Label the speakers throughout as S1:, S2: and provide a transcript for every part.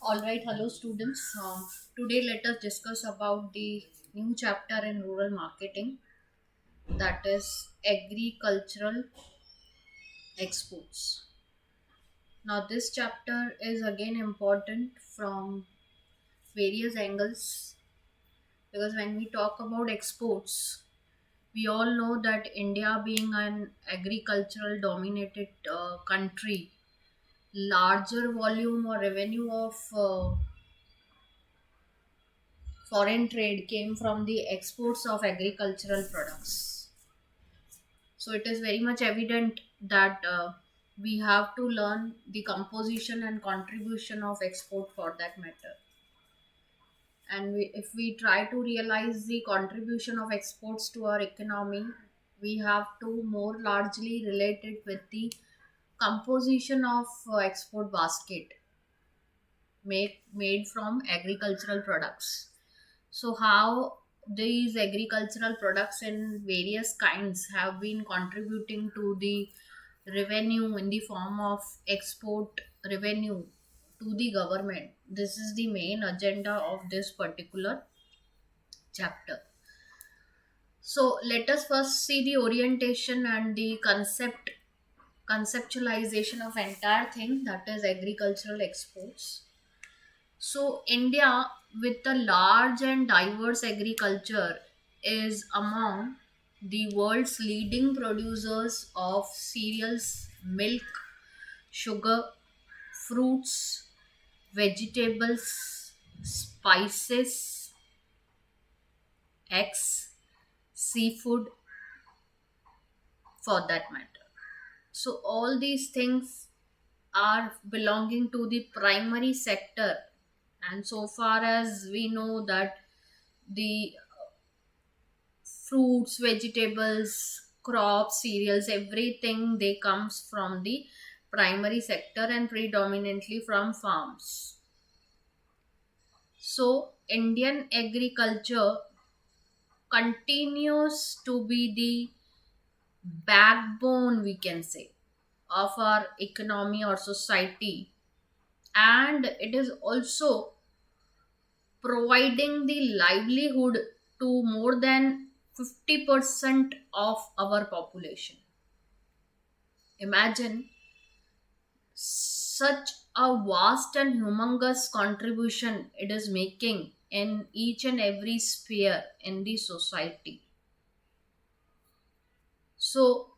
S1: Alright, hello students. Today let us discuss about the new chapter in rural marketing, that is agricultural exports. Now this chapter is again important from various angles because when we talk about exports, we all know that India being an agricultural dominated country, larger volume or revenue of foreign trade came from the exports of agricultural products. So it is very much evident that we have to learn the composition and contribution of export for that matter. And if we try to realize the contribution of exports to our economy, we have to more largely relate it with the composition of export basket made from agricultural products. So, how these agricultural products in various kinds have been contributing to the revenue in the form of export revenue to the government. This is the main agenda of this particular chapter. So, let us first see the orientation and the conceptualization of entire thing, that is agricultural exports. So, India, with a large and diverse agriculture, is among the world's leading producers of cereals, milk, sugar, fruits, vegetables, spices, eggs, seafood, for that matter. So, all these things are belonging to the primary sector, and so far as we know that the fruits, vegetables, crops, cereals, everything they comes from the primary sector and predominantly from farms. So Indian agriculture continues to be the backbone, we can say, of our economy or society, and it is also providing the livelihood to more than 50% of our population. Imagine such a vast and humongous contribution it is making in each and every sphere in the society. So,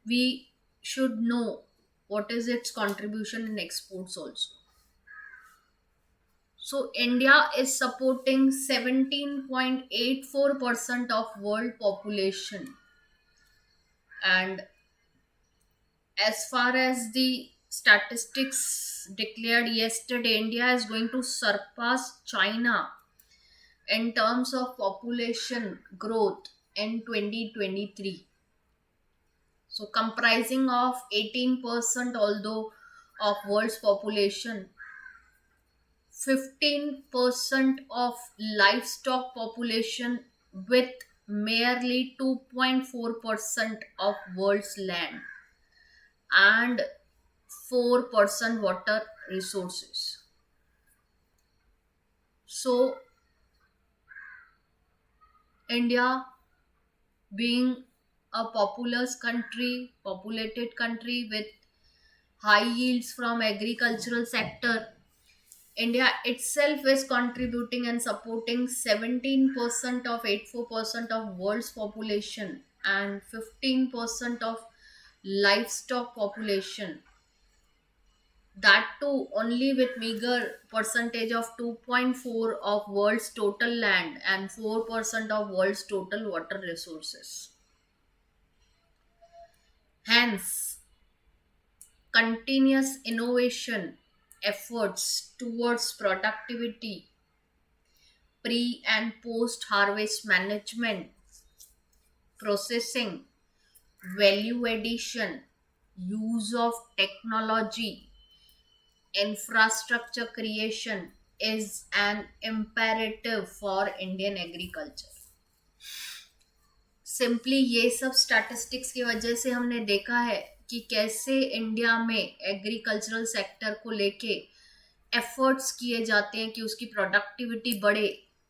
S1: we should know what is its contribution in exports also. So, India is supporting 17.84% of world population, and as far as the statistics declared yesterday, India is going to surpass China in terms of population growth in 2023. So, comprising of 18%, although of world's population, 15% of livestock population with merely 2.4% of world's land and 4% water resources. So, India being a populous country, populated country with high yields from agricultural sector, India itself is contributing and supporting 17% of 84% of world's population and 15% of livestock population, that too only with meager percentage of 2.4 of world's total land and 4% of world's total water resources. Hence, continuous innovation efforts towards productivity, pre and post harvest management, processing, value addition, use of technology, infrastructure creation is an imperative for Indian agriculture. Simply ये सब statistics की वजह से हमने देखा है कि कैसे इंडिया में एग्रीकल्चरल सेक्टर को लेके एफर्ट्स किए जाते हैं कि उसकी प्रोडक्टिविटी बढ़े,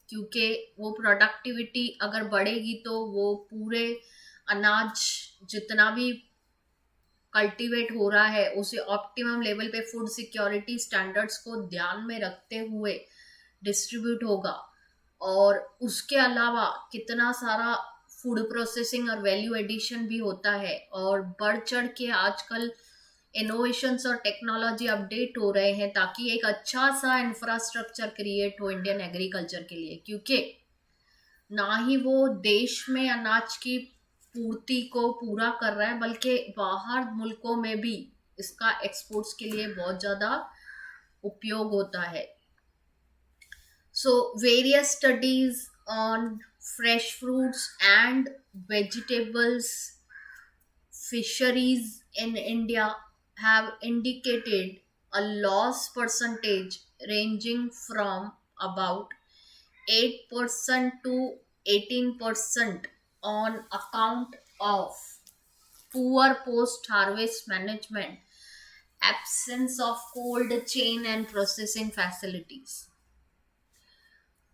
S1: क्योंकि वो प्रोडक्टिविटी अगर बढ़ेगी तो वो पूरे अनाज जितना भी कल्टीवेट हो रहा है उसे ऑप्टिमम लेवल पे फूड सिक्योरिटी स्टैंडर्ड्स को ध्यान में रखते हुए डिस्ट्रीब्यूट होगा। और उसके अलावा कितना सारा फूड प्रोसेसिंग और वैल्यू एडिशन भी होता है, और बढ़ चढ़ के आजकल इनोवेशंस और टेक्नोलॉजी अपडेट हो रहे हैं ताकि एक अच्छा सा इंफ्रास्ट्रक्चर क्रिएट हो इंडियन एग्रीकल्चर के लिए। क्योंकि ना ही वो देश में अनाज की पूर्ति को पूरा कर रहा है, बल्कि बाहर मुल्कों में भी इसका एक्सपोर्ट्स के लिए बहुत ज़्यादा उपयोग होता है। So various studies on fresh fruits and vegetables fisheries in India have indicated a loss percentage ranging from about 8% to 18% on account of poor post harvest management, absence of cold chain and processing facilities.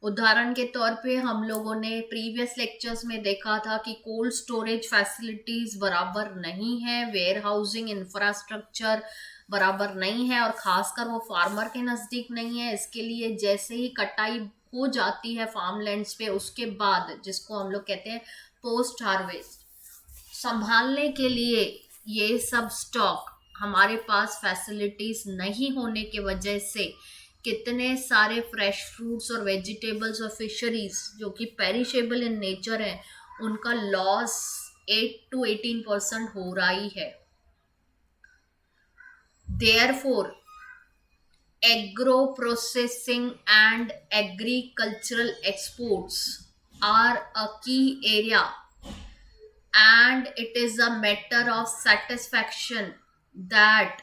S1: उदाहरण के तौर पे हम लोगों ने previous lectures में देखा था कि कोल्ड स्टोरेज फैसिलिटीज बराबर नहीं है, वेयर हाउसिंग इंफ्रास्ट्रक्चर बराबर नहीं है, और खासकर वो फार्मर के नज़दीक नहीं है। इसके लिए जैसे ही कटाई हो जाती है फार्म लैंड्स पे, उसके बाद जिसको हम लोग कहते हैं पोस्ट हार्वेस्ट, संभालने के लिए ये सब स्टॉक हमारे पास फैसिलिटीज नहीं होने की वजह से कितने सारे फ्रेश फ्रूट्स और वेजिटेबल्स और फिशरीज जो कि पेरिशेबल इन नेचर है, उनका लॉस 8 to 18% हो रहा ही है। Therefore agro processing and agricultural exports are a key area, and it is a matter of satisfaction that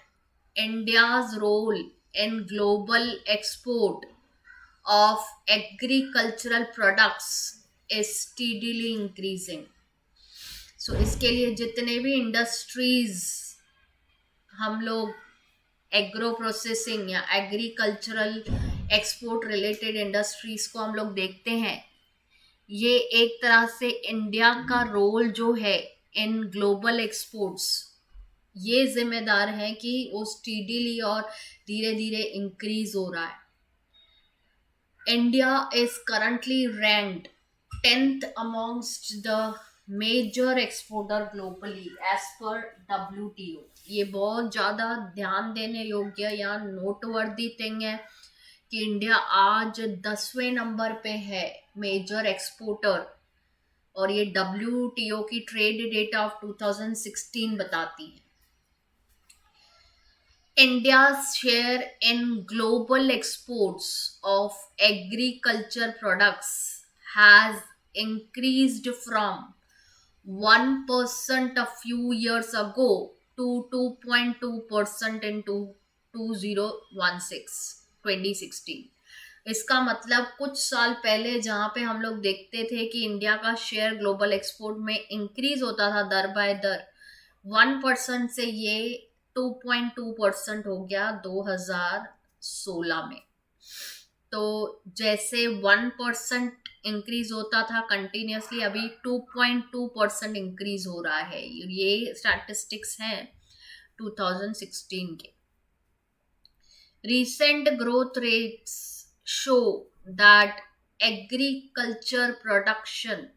S1: India's role in global export of agricultural products is steadily increasing. So इसके लिए जितने भी industries हम लोग agro processing या agricultural export related industries को हम लोग देखते हैं, ये एक तरह से इंडिया का रोल जो है इन ग्लोबल एक्सपोर्ट्स, ये जिम्मेदार है कि वो स्टीडीली और धीरे धीरे इंक्रीज हो रहा है। India is currently ranked 10th amongst the major exporter globally as per WTO। ये बहुत ज़्यादा ध्यान देने योग्य या नोटवर्दी थिंग है कि इंडिया आज 10वें नंबर पे है मेजर एक्सपोर्टर, और ये WTO की ट्रेड डेटा ऑफ 2016 बताती है। India's share in global exports of agriculture products has increased from 1% a few years ago to 2.2% in 2016। इसका मतलब कुछ साल पहले जहाँ पे हम लोग देखते थे कि इंडिया का शेयर ग्लोबल एक्सपोर्ट में इंक्रीज होता था दर बाय दर, 1% से ये 2.2% हो गया 2016 में। तो जैसे 1% इंक्रीज होता था कंटिन्यूसली, अभी 2.2% इंक्रीज हो रहा है। ये स्टैटिस्टिक्स हैं 2016 के। Recent growth rates show that agriculture production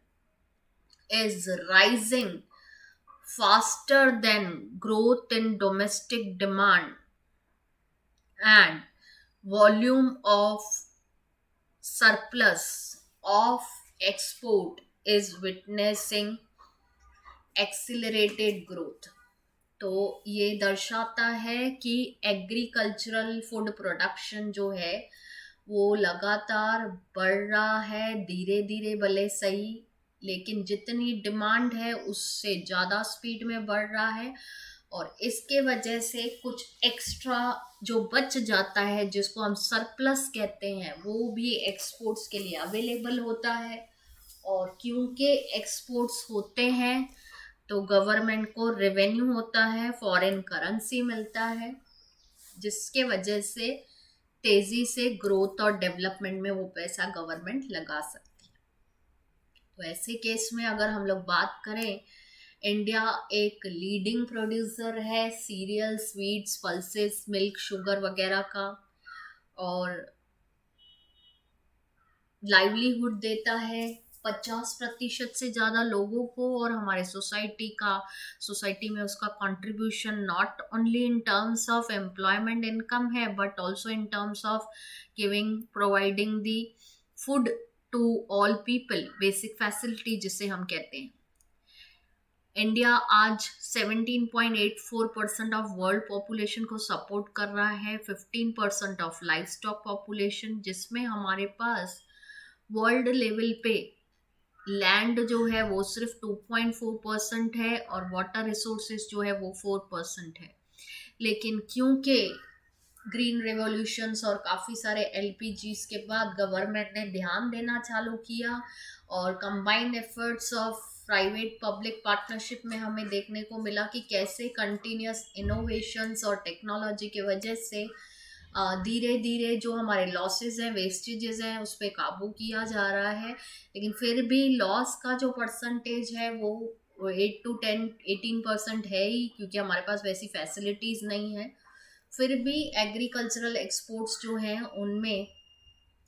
S1: is rising faster than growth in domestic demand, and volume of surplus of export is witnessing accelerated growth। तो ये दर्शाता है कि एग्रीकल्चरल फूड प्रोडक्शन जो है वो लगातार बढ़ रहा है, धीरे धीरे भले सही, लेकिन जितनी डिमांड है उससे ज़्यादा स्पीड में बढ़ रहा है। और इसके वजह से कुछ एक्स्ट्रा जो बच जाता है, जिसको हम सरप्लस कहते हैं, वो भी एक्सपोर्ट्स के लिए अवेलेबल होता है। और क्योंकि एक्सपोर्ट्स होते हैं तो गवर्नमेंट को रेवेन्यू होता है, फॉरेन करेंसी मिलता है, जिसके वजह से तेजी से ग्रोथ और डेवलपमेंट में वो पैसा गवर्नमेंट लगा सकती है। तो ऐसे केस में अगर हम लोग बात करें, इंडिया एक लीडिंग प्रोड्यूसर है serial, sweets, pulses, milk, sugar वगैरह का, और लाइवलीहुड देता है 50% से ज़्यादा लोगों को, और हमारे सोसाइटी में उसका contribution not only in terms of employment income है, but also in terms of providing the food to all people, basic facility जिसे हम कहते हैं। इंडिया आज 17.84% ऑफ वर्ल्ड पॉपुलेशन को सपोर्ट कर रहा है, 15% ऑफ लाइफ स्टॉक पॉपुलेशन, जिसमें हमारे पास वर्ल्ड लेवल पे लैंड जो है वो सिर्फ 2.4% है, और वाटर रिसोर्सेज जो है वो 4% है। लेकिन क्योंकि ग्रीन रेवोल्यूशंस और काफ़ी सारे एलपीजीज के बाद गवर्नमेंट ने ध्यान देना चालू किया, और combined efforts of private public partnership में हमें देखने को मिला कि कैसे कंटिन्यूस इनोवेशंस और टेक्नोलॉजी के वजह से धीरे धीरे जो हमारे लॉसेस हैं, वेस्टेजेस हैं, उस पर काबू किया जा रहा है। लेकिन फिर भी लॉस का जो परसेंटेज है वो 8 to 10 18% है ही, क्योंकि हमारे पास वैसी फैसिलिटीज़ नहीं है। फिर भी एग्रीकल्चरल एक्सपोर्ट्स जो हैं उनमें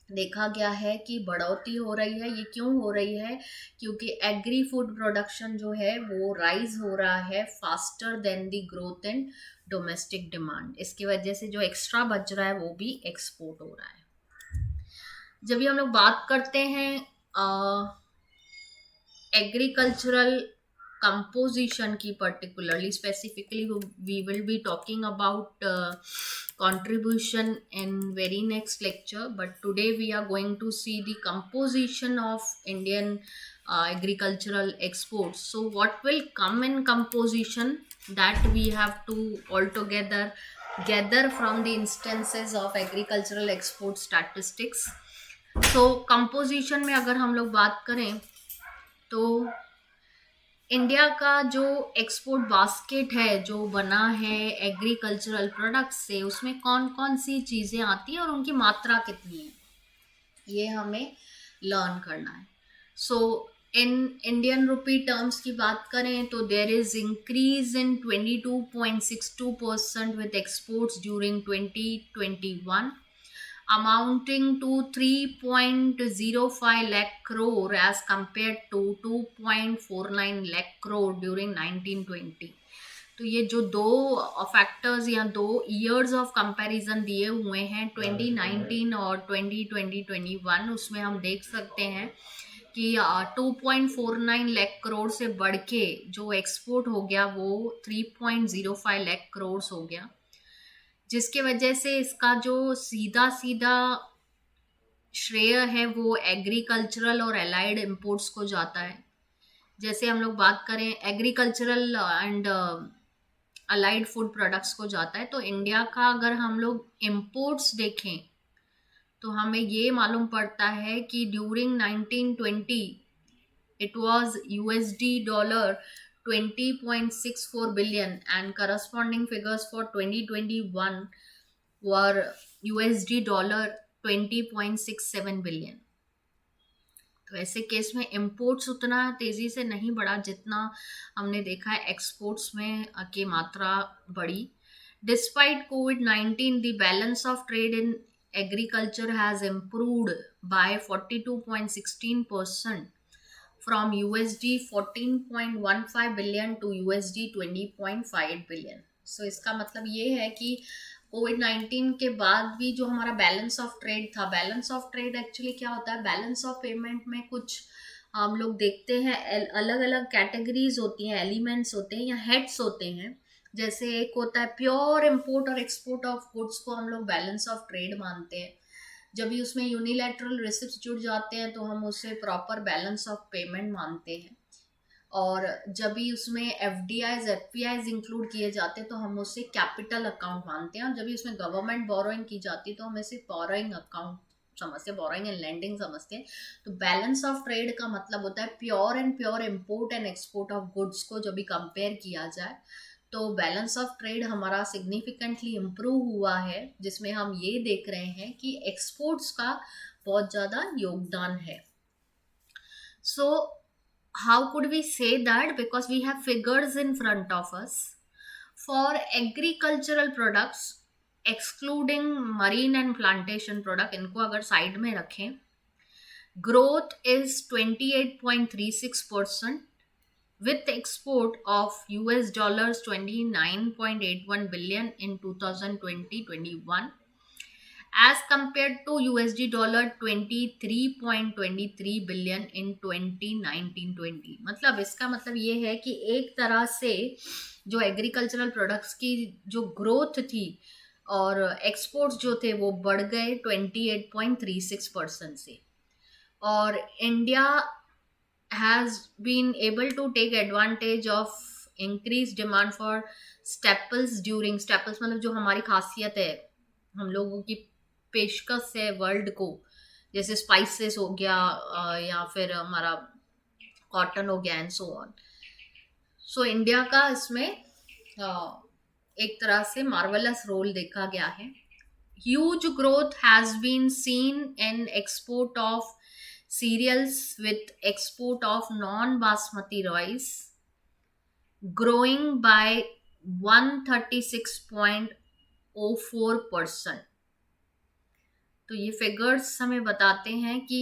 S1: देखा गया है कि बढ़ोतरी हो रही है। ये क्यों हो रही है? क्योंकि एग्री फूड प्रोडक्शन जो है वो राइज हो रहा है faster than the growth in domestic demand. इसकी वजह से जो एक्स्ट्रा बच रहा है वो भी एक्सपोर्ट हो रहा है। जब भी हम लोग बात करते हैं एग्रीकल्चरल composition की, particularly specifically we will be talking about contribution in very next lecture, but today we are going to see the composition of Indian agricultural exports. So what will come in composition, that we have to altogether gather from the instances of agricultural export statistics. So composition में अगर हम लोग बात करें तो India का जो export basket है जो बना है एग्रीकल्चरल प्रोडक्ट्स से, उसमें कौन कौन सी चीज़ें आती हैं और उनकी मात्रा कितनी है, ये हमें लर्न करना है। सो इन इंडियन रुपी टर्म्स की बात करें तो there is increase in 22.62% with exports during 2021, amounting to 3.05 lakh crore as compared to 2.49 lakh crore during 1920। तो ये जो दो फैक्टर्स या दो ईयर्स ऑफ कंपैरिजन दिए हुए हैं 2019 और 2021, उसमें हम देख सकते हैं कि 2.49 लाख करोड़ से बढ़ के जो एक्सपोर्ट हो गया वो 3.05 लाख करोड़ हो गया, जिसके वजह से इसका जो सीधा सीधा श्रेय है वो एग्रीकल्चरल और एलाइड इंपोर्ट्स को जाता है। जैसे हम लोग बात करें agricultural and allied food products को जाता है, तो इंडिया का अगर हम लोग इंपोर्ट्स देखें तो हमें ये मालूम पड़ता है कि during 1920 it was USD dollar 20.64 billion and corresponding figures for 2021 were USD dollar 20.67 billion। तो ऐसे केस में इंपोर्ट्स उतना तेजी से नहीं बढ़ा जितना हमने देखा है एक्सपोर्ट्स में की मात्रा बढ़ी। डिस्पाइट कोविड-19 the balance of trade in agriculture has improved by 42.16% from USD 14.15 billion to USD 20.58 billion. So इसका मतलब ये है कि कोविड-19 के बाद भी जो हमारा बैलेंस ऑफ ट्रेड था, बैलेंस ऑफ ट्रेड एक्चुअली क्या होता है, बैलेंस ऑफ पेमेंट में कुछ हम लोग देखते हैं अलग अलग कैटेगरीज होती हैं, एलिमेंट्स होते हैं या हेड्स होते हैं। जैसे एक होता है प्योर इम्पोर्ट और एक्सपोर्ट ऑफ गुड्स को हम लोग बैलेंस ऑफ ट्रेड मानते हैं। जब भी उसमें यूनिलैटरल रिसिप्ट्स जुड़ जाते हैं तो हम उसे प्रॉपर बैलेंस ऑफ पेमेंट मानते हैं, और जब भी उसमें एफडीआईज एफपीआईज इंक्लूड किए जाते हैं तो हम उसे कैपिटल अकाउंट मानते हैं, और जब भी उसमें गवर्नमेंट बोरोइंग की जाती है तो हम इसे बोरोइंग अकाउंट समझते हैं, बोरोइंग एंड लैंडिंग समझते हैं। तो बैलेंस ऑफ ट्रेड का मतलब होता है pure import and export of goods को जब भी कंपेयर किया जाए तो बैलेंस ऑफ ट्रेड हमारा सिग्निफिकेंटली इम्प्रूव हुआ है, जिसमें हम ये देख रहे हैं कि एक्सपोर्ट्स का बहुत ज़्यादा योगदान है. सो how could we say that? Because we have figures in front of us. For agricultural products, excluding marine and plantation product, इनको अगर साइड में रखें, growth is 28.36% with export of US dollars 29.81 billion in 2020-21 as compared to USD dollar 23.23 billion in 2019-20. मतलब इसका मतलब ये है कि एक तरह से जो एग्रीकल्चरल प्रोडक्ट्स की जो ग्रोथ थी और एक्सपोर्ट्स जो थे वो बढ़ गए 28.36% से. और India has been able to take advantage of increase demand for staples during. Staples मतलब जो हमारी खासियत है, हम लोगों की पेशकश है वर्ल्ड को, जैसे स्पाइसेस हो गया या फिर हमारा कॉटन हो गया and so on. So India का इसमें एक तरह से मार्वलस रोल देखा गया है. Huge growth has been seen in export of cereals with export of non-basmati rice growing by 136.04%. तो ये फिगर्स हमें बताते हैं कि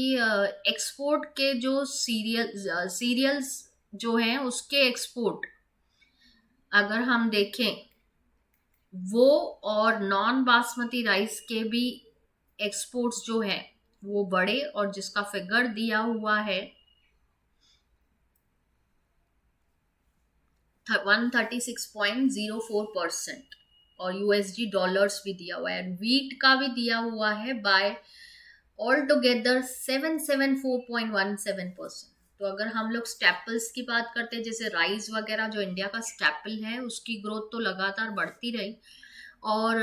S1: एक्सपोर्ट के जो सीरियल्स जो हैं उसके एक्सपोर्ट अगर हम देखें वो, और नॉन बासमती राइस के भी एक्सपोर्ट्स जो हैं वो बढ़े, और जिसका फिगर दिया हुआ है 136.04% और यूएसडी डॉलर्स भी दिया हुआ है. वीट का भी दिया हुआ है बाय ऑल टुगेदर 774.17%. तो अगर हम लोग स्टेपल्स की बात करते हैं, जैसे राइस वगैरह जो इंडिया का स्टेपल है, उसकी ग्रोथ तो लगातार बढ़ती रही और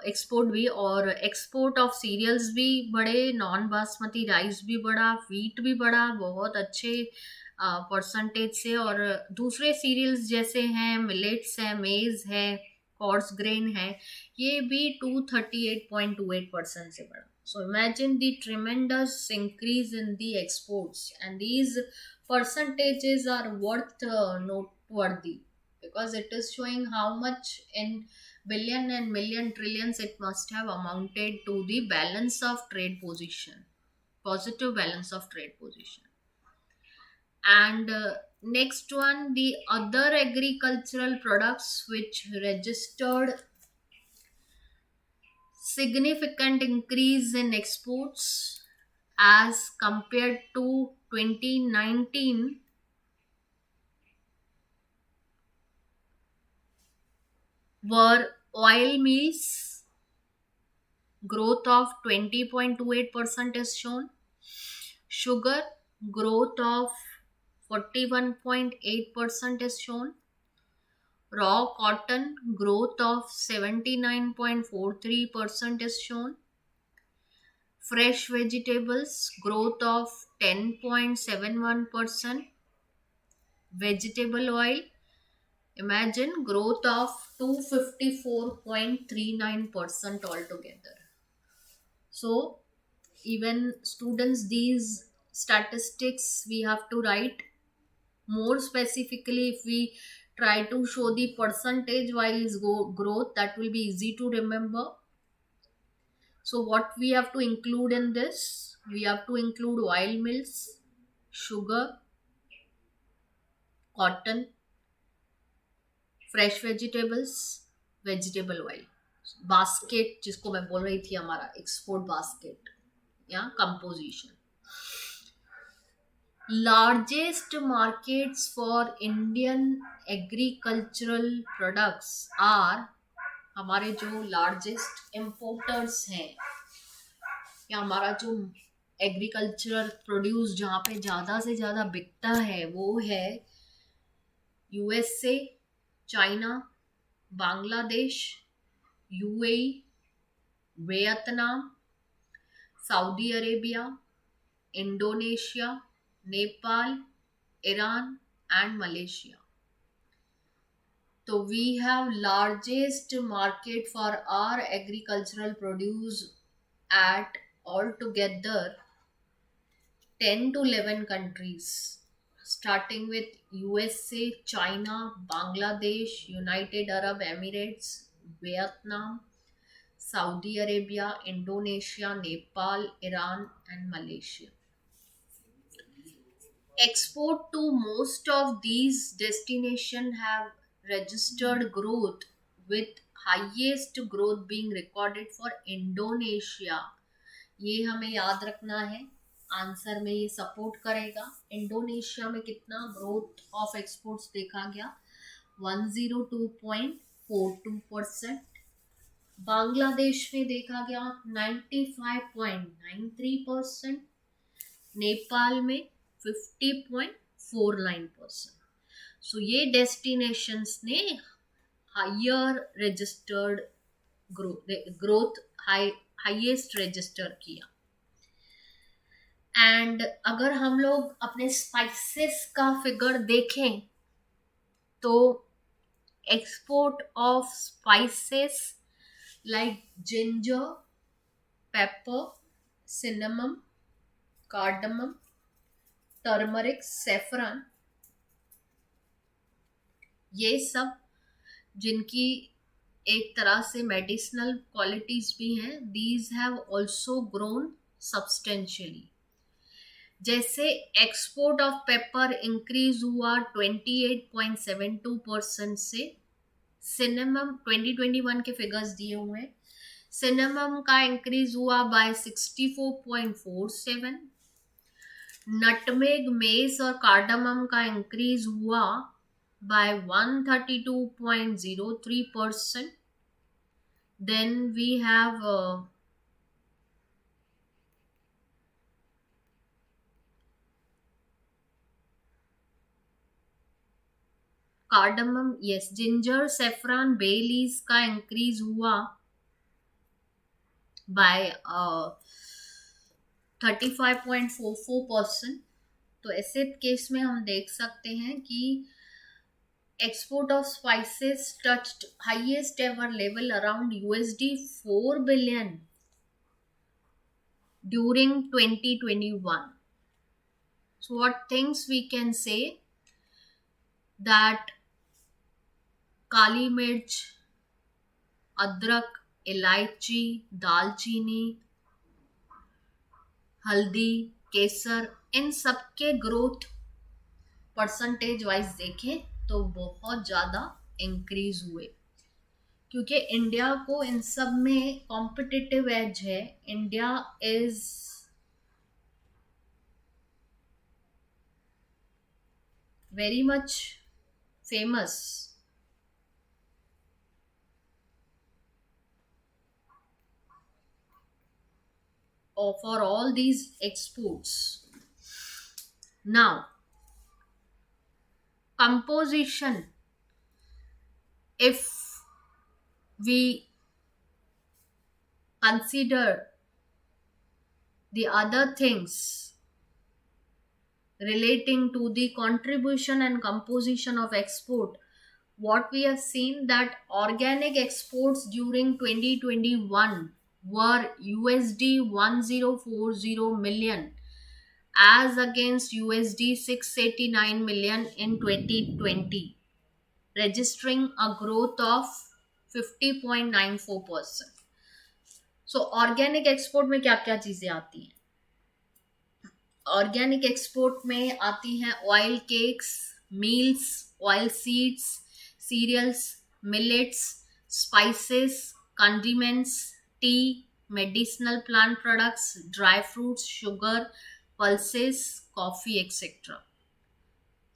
S1: एक्सपोर्ट भी, और एक्सपोर्ट ऑफ सीरियल्स भी बढ़े, नॉन बासमती राइस भी बढ़ा, वीट भी बढ़ा बहुत अच्छे परसेंटेज से, और दूसरे सीरियल्स जैसे हैं मिलेट्स है, मेज है, कॉर्स ग्रेन है, ये भी 238.28% से बढ़ा. So imagine the tremendous increase in the exports, and these percentages are worth noteworthy because it is showing how much in billion and million trillions it must have amounted to the balance of trade position, positive balance of trade position. And next one, the other agricultural products which registered significant increase in exports as compared to 2019 were oil meals, growth of 20.28% is shown, sugar growth of 41.8% is shown, raw cotton growth of 79.43% is shown, fresh vegetables growth of 10.71%, vegetable oil, imagine growth of 254.39% altogether. So even students, these statistics we have to write more specifically. If we try to show the percentage wise growth, that will be easy to remember. So what we have to include in this? We have to include oil mills, sugar, cotton, fresh vegetables, vegetable oil. Basket जिसको मैं बोल रही थी, हमारा export basket या composition. Largest markets for Indian agricultural products are, हमारे जो largest importers हैं या हमारा जो एग्रीकल्चरल प्रोड्यूस जहाँ पे ज़्यादा से ज़्यादा बिकता है वो है USA, China, Bangladesh, UAE, Vietnam, Saudi Arabia, Indonesia, Nepal, Iran and Malaysia. So we have largest market for our agricultural produce at altogether 10 to 11 countries, starting with USA, China, Bangladesh, United Arab Emirates, Vietnam, Saudi Arabia, Indonesia, Nepal, Iran, and Malaysia. Export to most of these destinations have registered growth, with highest growth being recorded for Indonesia. ये हमें याद रखना है, answer में ये support करेगा। Indonesia में कितना ग्रोथ ऑफ एक्सपोर्ट्स देखा गया, 102.42%। बांग्लादेश में देखा गया 95.93%। नेपाल में 50.49%। सो ये डेस्टिनेशंस ने higher registered growth highest register किया। एंड अगर हम लोग अपने स्पाइसेस का फिगर देखें तो export of spices like ginger, pepper, cinnamon, cardamom, turmeric, saffron, ये सब जिनकी एक तरह से मेडिसिनल क्वालिटीज भी हैं, these have also grown substantially. जैसे एक्सपोर्ट ऑफ पेपर इंक्रीज हुआ 28.72% से। सिनेमम 2021 के फिगर्स दिए हुए हैं। सिनेमम का इंक्रीज हुआ बाय 64.47। नटमेग, मेस और कार्डामम का इंक्रीज हुआ by 132.03%. Then we have cardamom, yes, ginger, saffron, bay leaves का इंक्रीज हुआ बाय 35.44%। तो ऐसे केस में हम देख सकते हैं कि export of spices touched highest ever level around $4 billion during 2021. So what things we can say, that काली मिर्च, अदरक, इलायची, दालचीनी, हल्दी, केसर, इन सब के ग्रोथ परसेंटेज वाइज देखें तो बहुत ज़्यादा इंक्रीज हुए, क्योंकि इंडिया को इन सब में कॉम्पिटिटिव एज है। India is very much famous for all these exports. Now, composition, if we consider the other things relating to the contribution and composition of export, what we have seen that organic exports during 2021 were $1040 million as against $689 million in 2020, registering a growth of 50.94%. So organic export में क्या क्या चीजें आती हैं? Organic export में आती हैं oil cakes, meals, oil seeds, cereals, millets, spices, condiments, tea, medicinal plant products, dry fruits, sugar, pulses, coffee etcetera.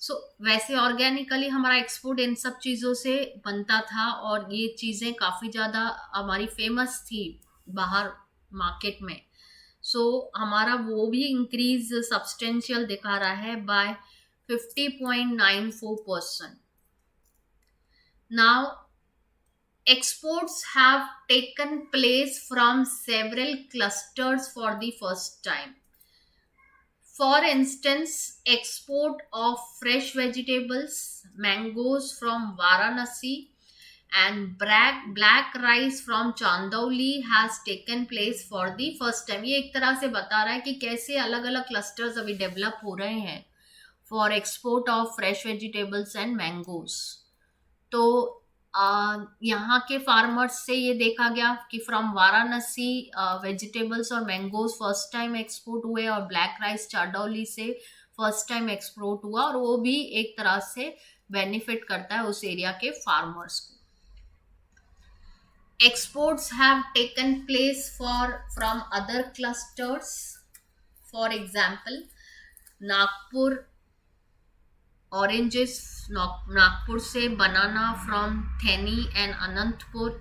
S1: So वैसे ऑर्गेनिकली हमारा एक्सपोर्ट इन सब चीज़ों से बनता था और ये चीज़ें काफ़ी ज़्यादा हमारी फेमस थी बाहर मार्केट में। सो हमारा वो भी इंक्रीज सब्सटेंशियल दिखा रहा है by 50.94%. Now exports have taken place from several clusters for the first time. For instance, export of fresh vegetables, mangoes from Varanasi, and black rice from Chandauli has taken place for the first time. ये एक तरह से बता रहा है कि कैसे अलग अलग क्लस्टर्स अभी डेवलप हो रहे हैं for export of fresh vegetables and mangoes. तो यहाँ के फार्मर्स से ये देखा गया कि फ्रॉम वाराणसी वेजिटेबल्स और मैंगोज फर्स्ट टाइम एक्सपोर्ट हुए, और ब्लैक राइस चाडौली से फर्स्ट टाइम एक्सपोर्ट हुआ, और वो भी एक तरह से बेनिफिट करता है उस एरिया के फार्मर्स को. Exports have taken place for from other clusters. For example, Nagpur oranges, Nagpur se banana from Theni and Anantpur,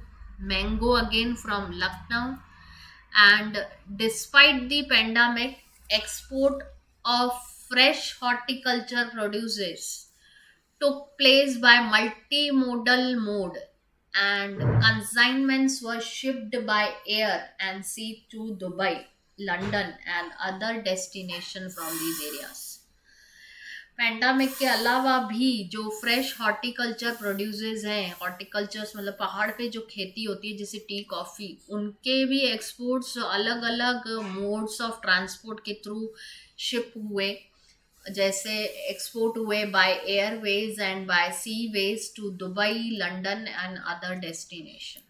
S1: mango again from Lucknow. And despite the pandemic, export of fresh horticulture produces took place by multimodal mode, and consignments were shipped by air and sea to Dubai, London, and other destinations from these areas. Pandemic के अलावा भी जो fresh horticulture produces हैं, horticultures मतलब पहाड़ पे जो खेती होती है जैसे टी कॉफ़ी, उनके भी एक्सपोर्ट्स अलग अलग मोड्स ऑफ ट्रांसपोर्ट के थ्रू शिप हुए. जैसे एक्सपोर्ट हुए by airways and by sea ways to Dubai, London and other destination.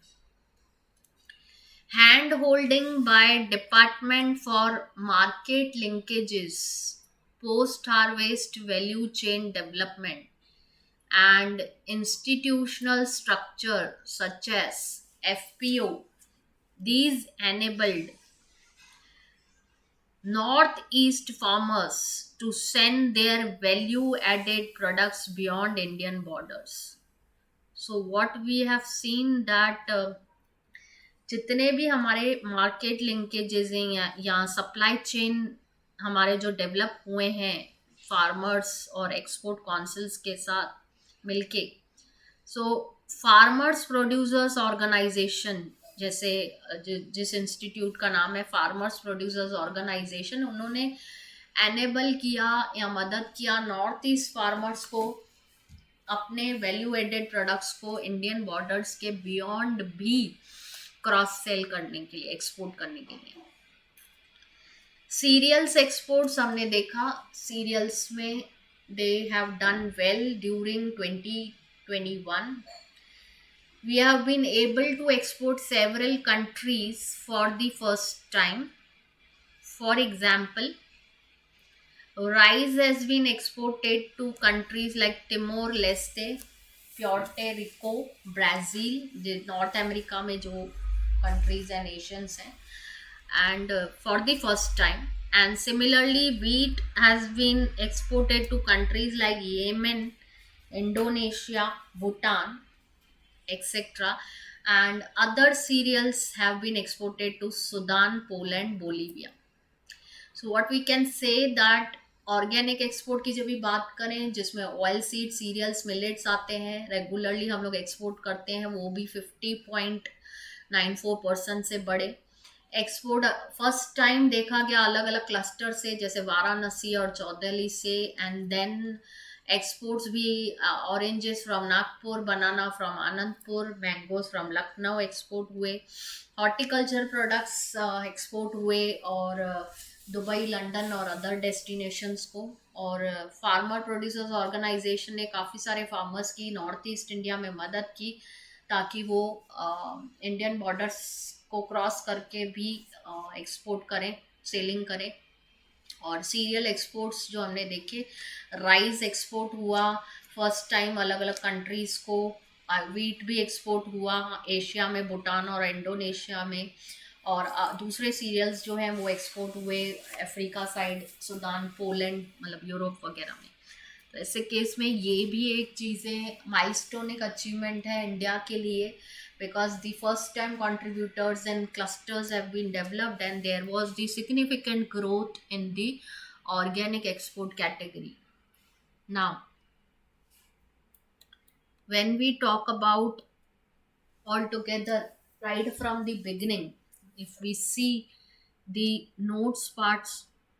S1: Hand holding by department for market linkages, post harvest value chain development, and institutional structure such as FPO. These enabled northeast farmers to send their value added products beyond Indian borders. So what we have seen that जितने भी हमारे market linkages हैं या supply chain हमारे जो develop हुए हैं farmers और एक्सपोर्ट काउंसिल्स के साथ मिलके, सो फार्मर्स प्रोड्यूसर्स ऑर्गेनाइजेशन, जैसे जिस इंस्टीट्यूट का नाम है फार्मर्स प्रोड्यूसर्स ऑर्गेनाइजेशन, उन्होंने एनेबल किया या मदद किया नॉर्थ ईस्ट फार्मर्स को अपने वैल्यू एडेड प्रोडक्ट्स को इंडियन बॉर्डर्स के बियॉन्ड भी क्रॉस सेल करने के लिए, एक्सपोर्ट करने के लिए. सीरियल्स एक्सपोर्ट्स हमने देखा, सीरियल्स में they have done well during 2021. We have been able to export several countries for the first time. For example, rice has been exported to countries like Timor-Leste, Puerto Rico, Brazil, north America में जो countries and nations हैं, and for the first time. And similarly, wheat has been exported to countries like Yemen, Indonesia, Bhutan, etc. And other cereals have been exported to Sudan, Poland, Bolivia. So what we can say that organic export की जब भी बात करें, जिसमें oil seed, serials, millets आते हैं, regularly हम लोग एक्सपोर्ट करते हैं, वो भी 50.94% से बड़े. एक्सपोर्ट फर्स्ट टाइम देखा गया अलग अलग क्लस्टर से, जैसे वाराणसी और चौदहली से. एंड देन एक्सपोर्ट्स भी oranges from Nagpur, banana from Anandpur, mangoes from Lucknow export हुए. हॉर्टिकल्चर प्रोडक्ट्स एक्सपोर्ट हुए और दुबई, लंदन और अदर डेस्टिनेशंस को. और फार्मर प्रोड्यूसर्स ऑर्गेनाइजेशन ने काफ़ी सारे फार्मर्स की नॉर्थ ईस्ट इंडिया में मदद की ताकि वो इंडियन बॉर्डर्स को क्रॉस करके भी एक्सपोर्ट करें, सेलिंग करें. और सीरियल एक्सपोर्ट्स जो हमने देखे, राइस एक्सपोर्ट हुआ फर्स्ट टाइम अलग अलग कंट्रीज़ को. वीट भी एक्सपोर्ट हुआ एशिया में, भूटान और इंडोनेशिया में. और दूसरे सीरियल्स जो हैं वो एक्सपोर्ट हुए अफ्रीका साइड, सूडान, पोलैंड, मतलब यूरोप वगैरह में. तो ऐसे केस में ये भी एक चीज़ें माइलस्टोनिक अचीवमेंट है इंडिया के लिए, because the first time contributors and clusters have been developed and there was the significant growth in the organic export category. Now, when we talk about altogether right from the beginning, if we see the notes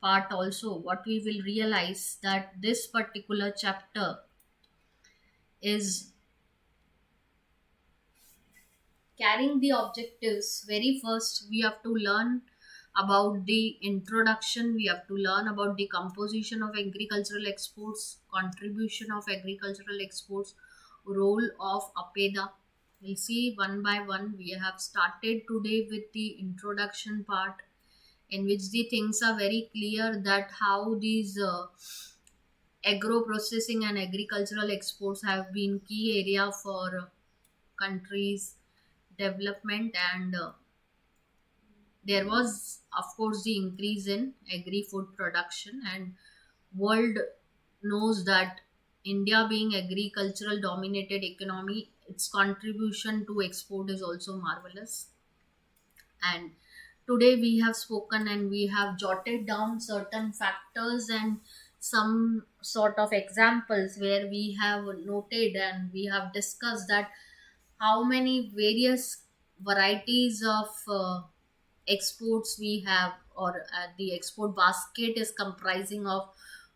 S1: part also, what we will realize that this particular chapter is carrying the objectives. Very first we have to learn about the introduction, we have to learn about the composition of agricultural exports, contribution of agricultural exports, role of apeda. We'll see one by one. We have started today with the introduction part, in which the things are very clear that how these agro processing and agricultural exports have been key area for countries development. And there was of course the increase in agri food production, and world knows that India being agricultural dominated economy, its contribution to export is also marvelous. And today we have spoken and we have jotted down certain factors and some sort of examples where we have noted and we have discussed that how many various varieties of exports we have, or the export basket is comprising of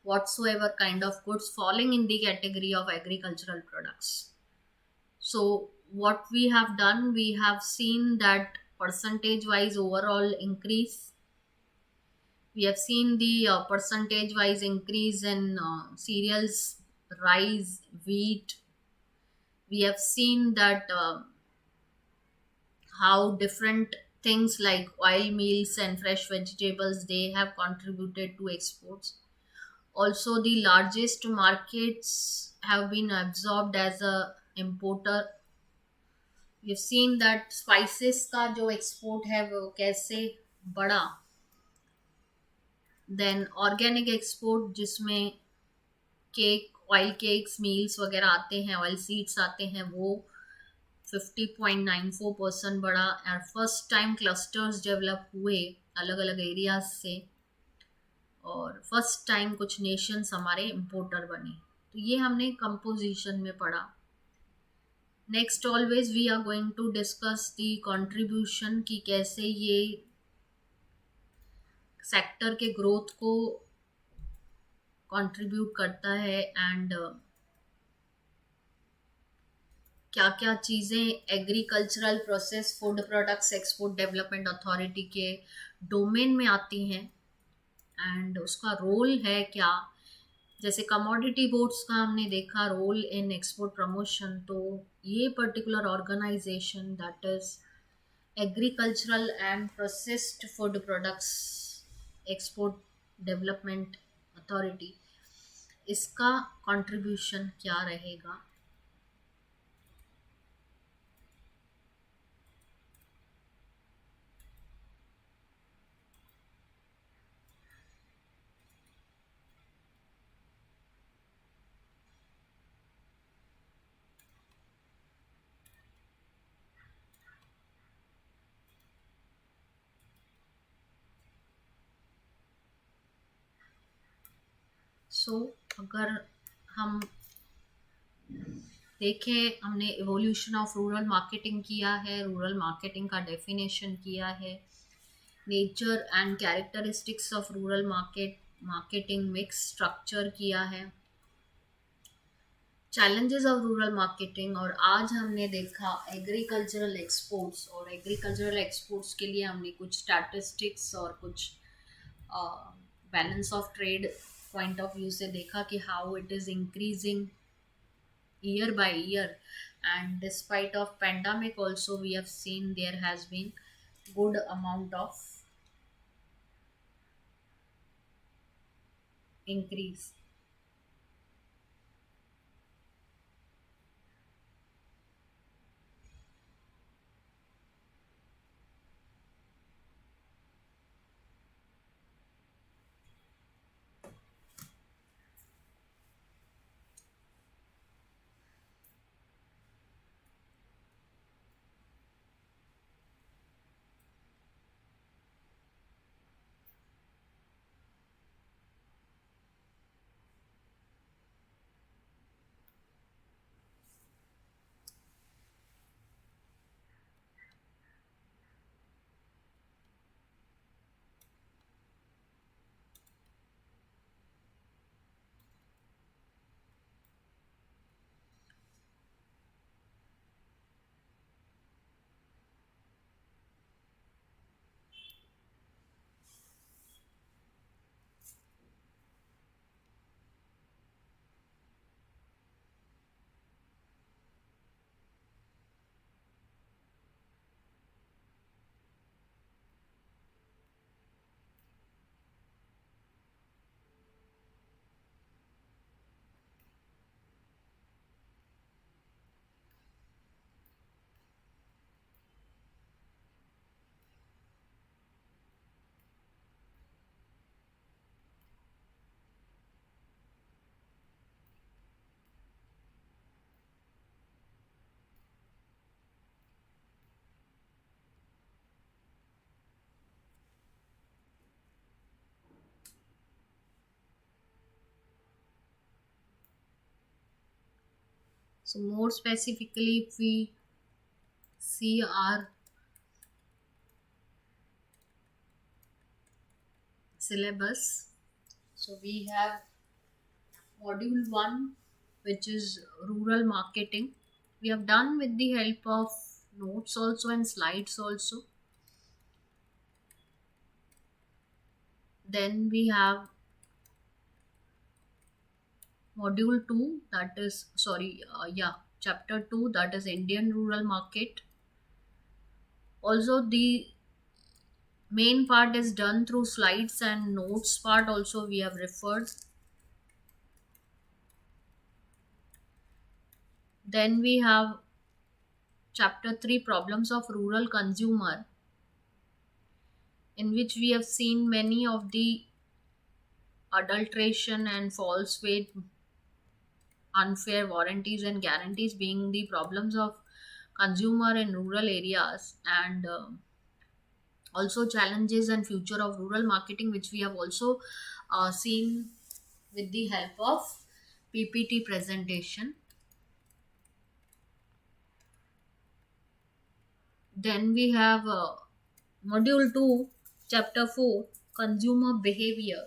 S1: whatsoever kind of goods falling in the category of agricultural products. So what we have done, we have seen that percentage wise overall increase. We have seen the percentage wise increase in cereals, rice, wheat. We have seen that how different things like oil meals and fresh vegetables, they have contributed to exports. Also the largest markets have been absorbed as a importer. You've seen that spices का जो export है वो कैसे बढ़ा. Then organic export जिसमें cake, oil cakes, meals वगैरह आते हैं, ऑयल सीड्स आते हैं, वो 50.94% बढ़ा. और फर्स्ट टाइम क्लस्टर्स डेवलप हुए अलग अलग एरियाज से, और फर्स्ट टाइम कुछ नेशंस हमारे इम्पोर्टर बने. तो ये हमने कंपोजिशन में पढ़ा. Next always we are going to discuss the contribution, कि कैसे ये सेक्टर के ग्रोथ को कंट्रीब्यूट करता है, एंड क्या क्या चीज़ें agricultural process food products export development authority के डोमेन में आती हैं, एंड उसका रोल है क्या. जैसे कमोडिटी बोर्ड्स का हमने देखा रोल इन एक्सपोर्ट प्रमोशन, तो ये particular organisation that is agricultural and processed food products export development authority, इसका कंट्रीब्यूशन क्या रहेगा. सो अगर हम देखें, हमने एवोल्यूशन ऑफ रूरल मार्केटिंग किया है, रूरल मार्केटिंग का डेफिनेशन किया है, nature and characteristics of rural marketing mix structure किया है, चैलेंजेस ऑफ रूरल मार्केटिंग, और आज हमने देखा एग्रीकल्चरल एक्सपोर्ट्स. और एग्रीकल्चरल एक्सपोर्ट्स के लिए हमने कुछ स्टैटिस्टिक्स और कुछ balance of trade point of view से देखा कि how it is increasing year by year, and despite of pandemic also we have seen there has been good amount of increase. So more specifically, if we see our syllabus, so we have module 1, which is rural marketing. We have done with the help of notes also and slides also. Then we have module 2, that is chapter 2, that is Indian rural market. Also the main part is done through slides, and notes part also we have referred. Then we have chapter 3, problems of rural consumer, in which we have seen many of the adulteration and false weight, unfair warranties and guarantees being the problems of consumer in rural areas, and also challenges and future of rural marketing, which we have also seen with the help of PPT presentation. Then we have module 2, chapter 4, consumer behavior.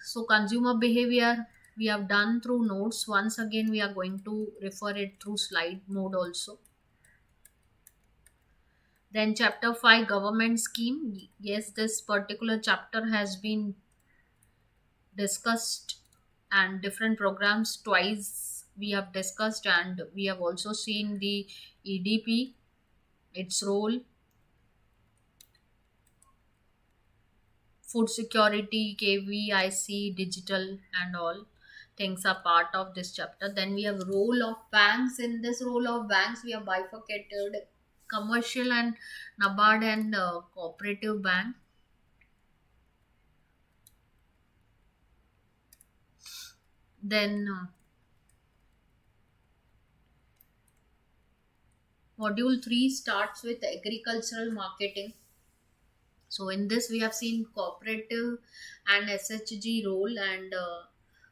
S1: So consumer behavior we have done through notes. Once again we are going to refer it through slide mode also. Then chapter 5, government scheme. Yes, this particular chapter has been discussed, and different programs twice we have discussed, and we have also seen the EDP, its role, food security, KVIC, digital, and all things are part of this chapter. Then we have role of banks. In this role of banks, we have bifurcated commercial and NABARD and cooperative bank. Then module 3 starts with agricultural marketing. So in this we have seen cooperative and SHG role, and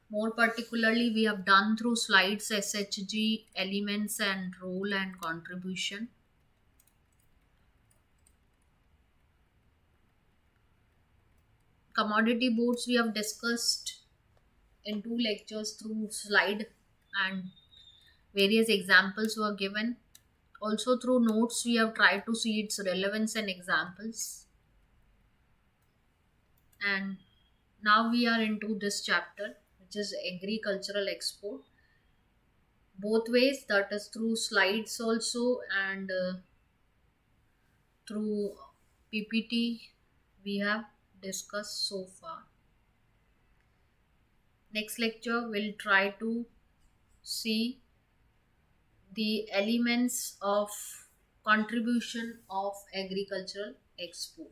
S1: more particularly we have done through slides SHG elements and role and contribution. Commodity boards we have discussed in 2 lectures through slide, and various examples were given. Also through notes we have tried to see its relevance and examples. And now we are into this chapter, which is agricultural export, both ways, that is through slides also, and through PPT we have discussed so far. Next lecture we'll try to see the elements of contribution of agricultural export.